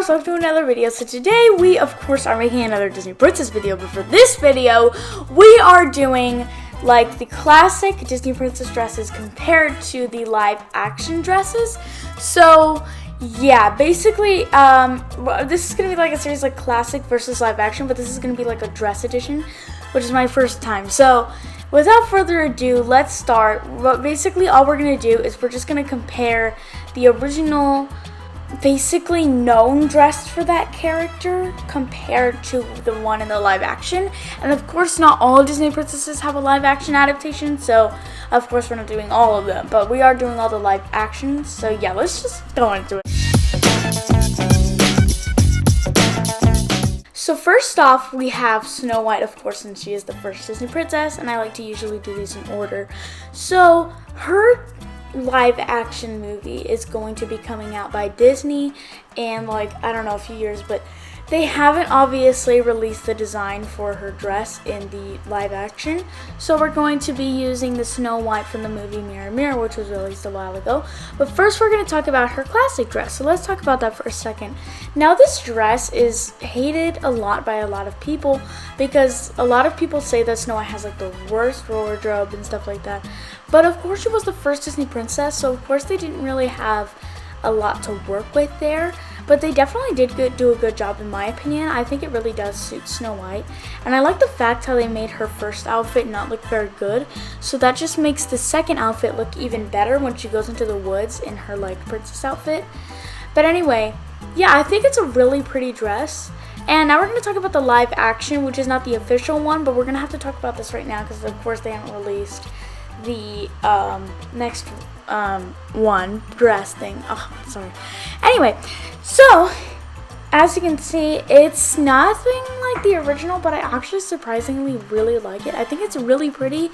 Wildflowers, welcome to another video. So today we of course are making another Disney Princess video, but for this video we are doing like the classic Disney Princess dresses compared to the live action dresses. So yeah, basically this is gonna be like a series like classic versus live action, but this is gonna be like a dress edition, which is my first time. So without further ado, let's start. But basically all we're gonna do is we're just gonna compare the original basically known dress for that character compared to the one in the live action. And of course not all Disney princesses have a live action adaptation, so of course we're not doing all of them, but we are doing all the live actions. So yeah, let's just go into it. So first off, we have Snow White, of course, since she is the first Disney princess, and I like to usually do these in order. So her live action movie is going to be coming out by Disney in like, I don't know, a few years, but they haven't obviously released the design for her dress in the live action. So we're going to be using the Snow White from the movie Mirror Mirror, which was released a while ago. But first we're going to talk about her classic dress. So let's talk about that for a second. Now this dress is hated a lot by a lot of people because a lot of people say that Snow White has like the worst wardrobe and stuff like that. But of course she was the first Disney princess, so of course they didn't really have a lot to work with there. But they definitely did do a good job in my opinion. I think it really does suit Snow White. And I like the fact how they made her first outfit not look very good. So that just makes the second outfit look even better when she goes into the woods in her like princess outfit. But anyway, yeah, I think it's a really pretty dress. And now we're going to talk about the live action, which is not the official one, but we're going to have to talk about this right now because of course they haven't released the next one dress thing. Oh, sorry. Anyway, so as you can see, it's nothing like the original, but I actually surprisingly really like it. I think it's really pretty,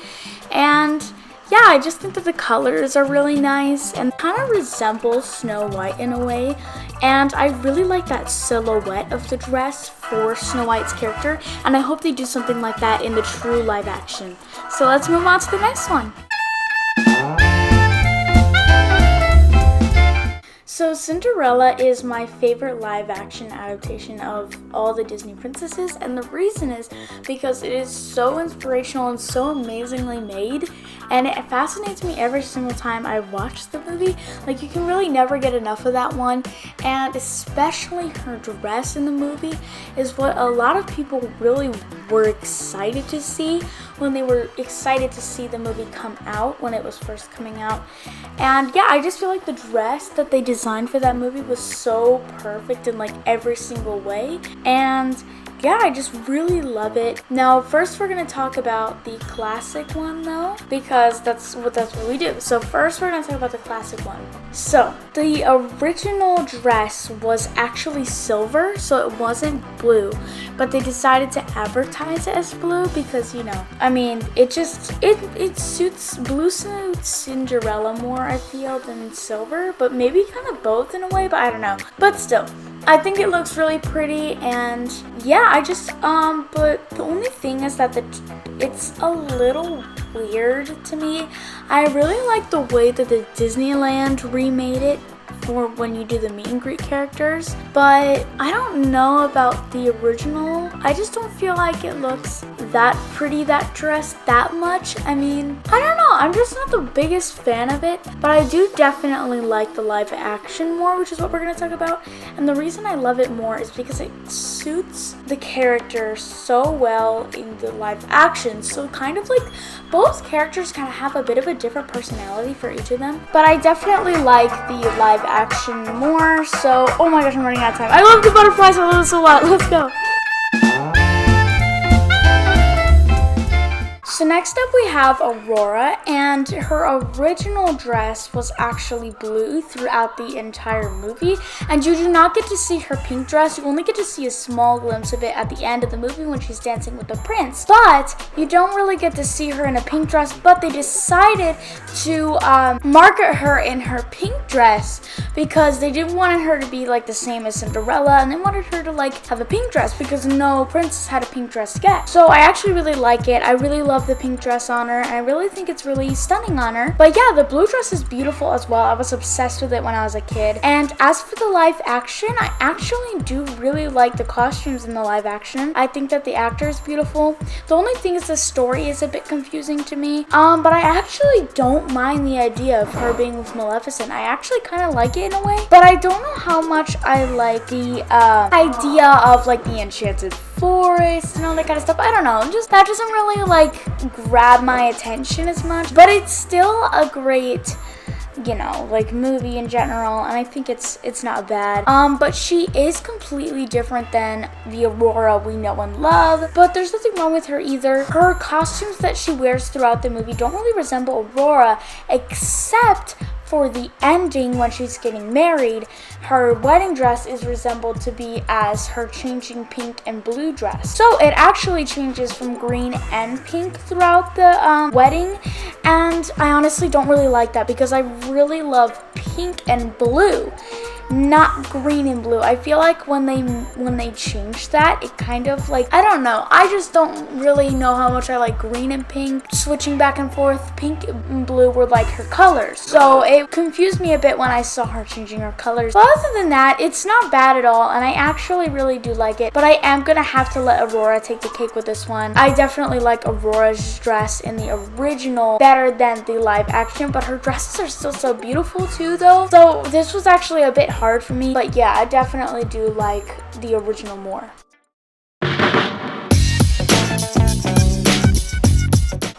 and yeah, I just think that the colors are really nice and kind of resemble Snow White in a way. And I really like that silhouette of the dress for Snow White's character, and I hope they do something like that in the true live action. So let's move on to the next one. So Cinderella is my favorite live action adaptation of all the Disney princesses, and the reason is because it is so inspirational and so amazingly made, and it fascinates me every single time I watch the movie. Like, you can really never get enough of that one, and especially her dress in the movie is what a lot of people really were excited to see when they were excited to see the movie come out when it was first coming out. And yeah, I just feel like the dress that they designed for that movie was so perfect in like every single way, and yeah, I just really love it. Now first we're going to talk about the classic one though, because that's what we do. So first we're going to talk about the classic one. So the original dress was actually silver, so it wasn't blue, but they decided to advertise it as blue because, you know, I mean, it suits, blue suits Cinderella more, I feel, than silver, but maybe kind of both in a way, but I don't know. But still, I think it looks really pretty, and yeah, I just but the only thing is that it's a little weird to me. I really like the way that the Disneyland remade it for when you do the meet and greet characters, but I don't know about the original. I just don't feel like it looks that pretty, that dress, that much. I mean, I don't know, I'm just not the biggest fan of it, but I do definitely like the live action more, which is what we're going to talk about. And the reason I love it more is because it suits the character so well in the live action. So kind of like both characters kind of have a bit of a different personality for each of them, but I definitely like the live action more. So, oh my gosh, I'm running out of time. I love the butterflies, I love it so loud. Let's go. So next up we have Aurora, and her original dress was actually blue throughout the entire movie, and you do not get to see her pink dress. You only get to see a small glimpse of it at the end of the movie when she's dancing with the prince, but you don't really get to see her in a pink dress. But they decided to market her in her pink dress because they didn't want her to be like the same as Cinderella, and they wanted her to like have a pink dress because no princess had a pink dress yet. So I actually really like it. I really love love the pink dress on her, and I really think it's really stunning on her. But yeah, the blue dress is beautiful as well. I was obsessed with it when I was a kid. And as for the live action, I actually do really like the costumes in the live action. I think that the actor is beautiful. The only thing is the story is a bit confusing to me. But I actually don't mind the idea of her being with Maleficent. I actually kind of like it in a way, but I don't know how much I like the idea of like the enchanted forest and all that kind of stuff. I don't know, just that doesn't really like grab my attention as much, but it's still a great, you know, like movie in general, and I think it's not bad. But she is completely different than the Aurora we know and love, but there's nothing wrong with her either. Her costumes that she wears throughout the movie don't really resemble Aurora, except for the ending when she's getting married. Her wedding dress is resembled to be as her changing pink and blue dress. So it actually changes from green and pink throughout the wedding, and I honestly don't really like that because I really love pink and blue, not green and blue. I feel like when they change that, it kind of like, I don't know, I just don't really know how much I like green and pink switching back and forth. Pink and blue were like her colors, so it confused me a bit when I saw her changing her colors. But other than that, it's not bad at all, and I actually really do like it, but I am gonna have to let Aurora take the cake with this one. I definitely like Aurora's dress in the original better than the live action, but her dresses are still so beautiful too though, so this was actually a bit hard for me. But yeah, I definitely do like the original more.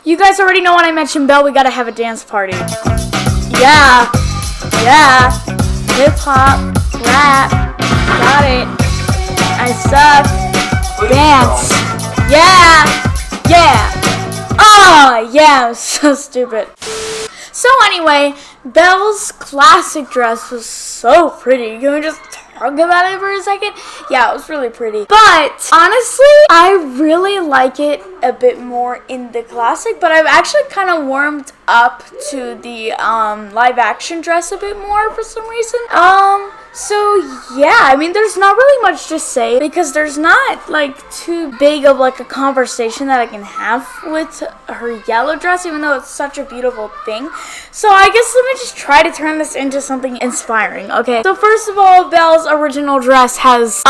You guys already know when I mentioned Belle, we gotta have a dance party. Yeah, hip hop, rap, got it. I suck. Dance. Yeah. Oh yeah, I'm so stupid. So anyway, Belle's classic dress was so pretty. Can we just talk about it for a second? Yeah, it was really pretty. But honestly, I really like it a bit more in the classic, but I've actually kind of warmed up to the live action dress a bit more for some reason. So yeah, I mean, there's not really much to say because there's not like too big of like a conversation that I can have with her yellow dress, even though it's such a beautiful thing. So I guess let me just try to turn this into something inspiring. Okay, so first of all, Belle's original dress has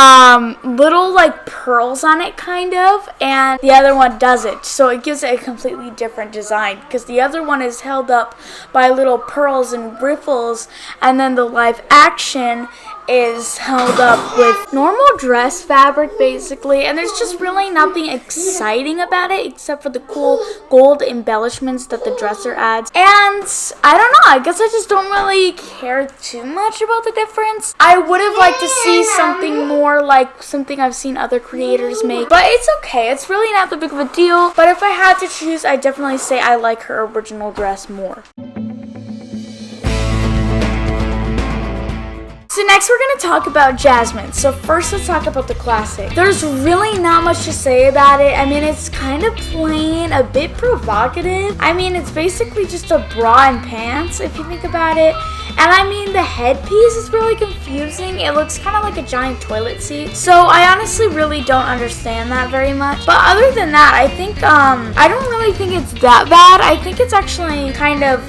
little like pearls on it kind of, and the other one doesn't, so it gives it a completely different design because the other one is held up by little pearls and riffles, and then the live action is held up with normal dress fabric basically, and there's just really nothing exciting about it except for the cool gold embellishments that the dresser adds. And I don't know, I guess I just don't really care too much about the difference. I would have liked to see something more like something I've seen other creators make, but it's okay, it's really not that big of a deal. But if I had to choose, I'd definitely say I like her original dress more. So next we're going to talk about Jasmine. So first let's talk about the classic. There's really not much to say about it. I mean, it's kind of plain, a bit provocative. I mean, it's basically just a bra and pants if you think about it. And I mean, the headpiece is really confusing. It looks kind of like a giant toilet seat. So I honestly really don't understand that very much. But other than that, I think, I don't really think it's that bad. I think it's actually kind of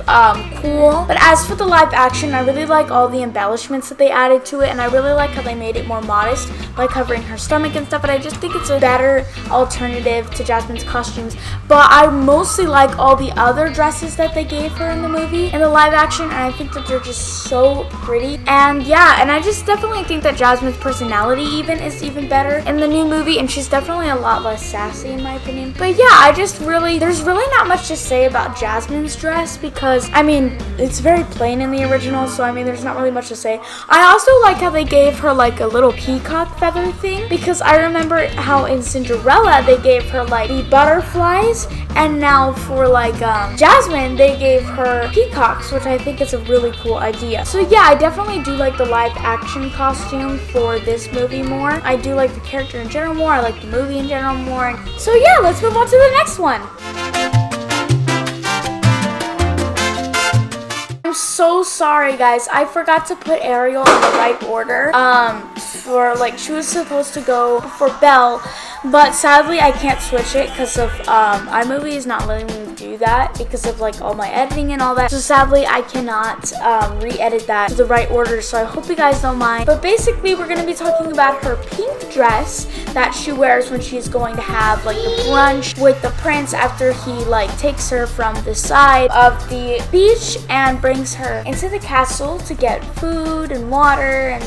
cool. But as for the live action, I really like all the embellishments that they added to it. And I really like how they made it more modest by covering her stomach and stuff. But I just think it's a better alternative to Jasmine's costumes. But I mostly like all the other dresses that they gave her in the movie, in the live action. And I think that they're just so pretty. And yeah, and I just definitely think that Jasmine's personality is even better in the new movie, and she's definitely a lot less sassy in my opinion. But yeah, there's really not much to say about Jasmine's dress because I mean, it's very plain in the original, so I mean, there's not really much to say. I also like how they gave her like a little peacock feather thing, because I remember how in Cinderella they gave her like the butterflies, and now for like Jasmine they gave her peacocks, which I think is a really cool idea. So yeah, I definitely do like the live action costume for this movie more. I do like the character in general more. I like the movie in general more. So yeah, let's move on to the next one. I'm so sorry guys, I forgot to put Ariel in the right order. For like, she was supposed to go before Belle, but sadly I can't switch it because of iMovie is not letting me do that because of like all my editing and all that. So sadly I cannot re-edit that to the right order, so I hope you guys don't mind. But basically we're going to be talking about her pink dress that she wears when she's going to have like a brunch with the prince after he like takes her from the side of the beach and brings her into the castle to get food and water and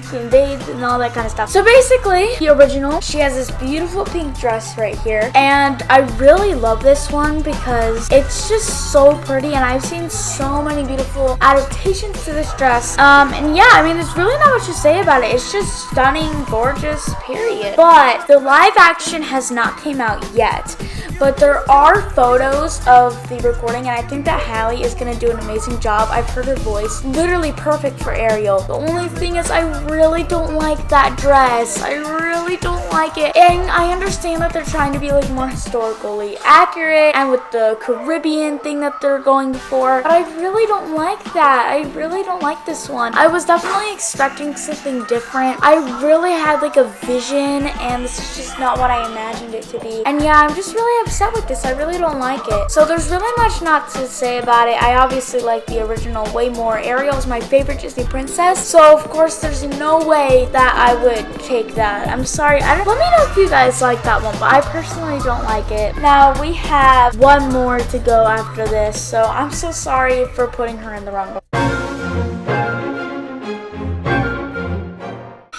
can bathe and all that kind of stuff. So basically the original, she has this beautiful pink dress right here, and I really love this one because it's just so pretty, and I've seen so many beautiful adaptations to this dress. And yeah, there's really not much to say about it. It's just stunning, gorgeous, period. But the live action has not came out yet. But there are photos of the recording, and I think that Hallie is going to do an amazing job. I've heard her voice. Literally perfect for Ariel. The only thing is I really don't like that dress. I really don't like it. And I understand that they're trying to be like more historically accurate and with the Caribbean thing that they're going for. But I really don't like that. I really don't like this one. I was definitely expecting something different. I really had like a vision, and this is just not what I imagined it to be. And yeah, I'm just really upset with this. I really don't like it. So there's really much not to say about it. I obviously like the original way more. Ariel's my favorite Disney princess, so of course there's no way that I would take that. I'm sorry. Let me know if you guys like that one, but I personally don't like it. Now we have one more to go after this, so I'm so sorry for putting her in the wrong order.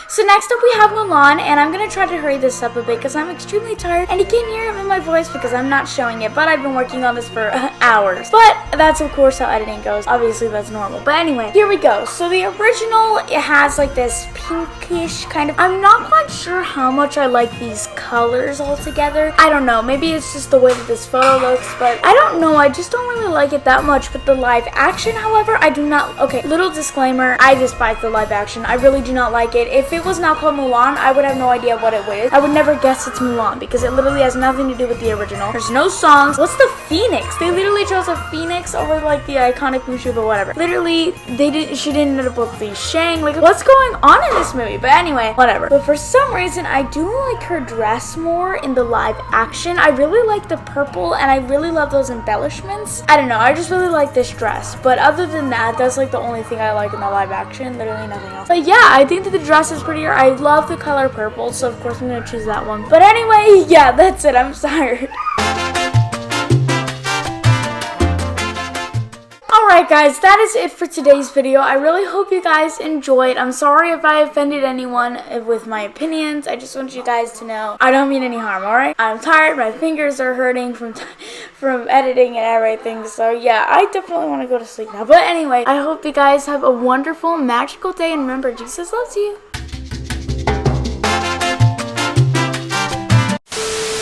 So next up we have Mulan, and I'm going to try to hurry this up a bit because I'm extremely tired and you can't hear it in my voice because I'm not showing it, but I've been working on this for hours. But that's of course how editing goes. Obviously that's normal. But anyway, here we go. So the original, it has like this pinkish kind of, I'm not quite sure how much I like these colors all together. I don't know, maybe it's just the way that this photo looks, but I don't know, I just don't really like it that much. But the live action, however, I do not, okay, little disclaimer, I despise the live action. I really do not like it. If it was not called Mulan, I would have no idea what it was. I would never guess it's Mulan because it literally has nothing to do with the original. There's no songs. What's the phoenix? They literally chose a phoenix over like the iconic Mushu, but whatever. Literally, she didn't end up with the Shang. Like, what's going on in this movie? But anyway, whatever. But for some reason, I do like her dress more in the live action. I really like the purple, and I really love those embellishments. I don't know, I just really like this dress. But other than that, that's like the only thing I like in the live action. Literally nothing else. But yeah, I think that the dress is prettier. I love the color purple, so of course I'm gonna choose that one. But anyway, yeah, that's it. I'm tired. Alright guys, that is it for today's video. I really hope you guys enjoyed. I'm sorry if I offended anyone with my opinions. I just want you guys to know I don't mean any harm, alright? I'm tired, my fingers are hurting from editing and everything. So yeah, I definitely want to go to sleep now. But anyway, I hope you guys have a wonderful, magical day, and remember, Jesus loves you.